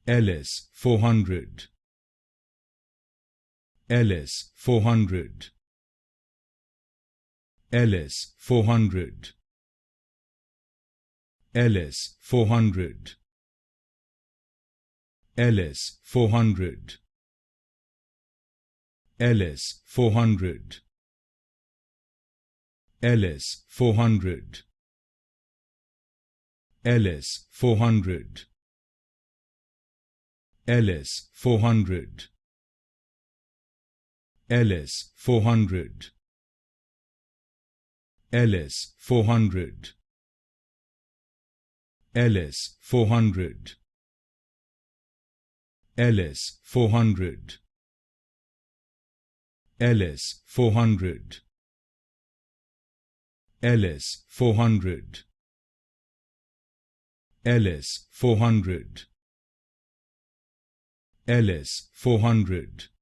LS 400, LS 400, LS 400, LS 400, LS 400, LS 400, LS 400, LS 400, LS 400, LS 400, LS 400, LS 400, LS 400, LS 400, LS 400, LS 400, LS 400,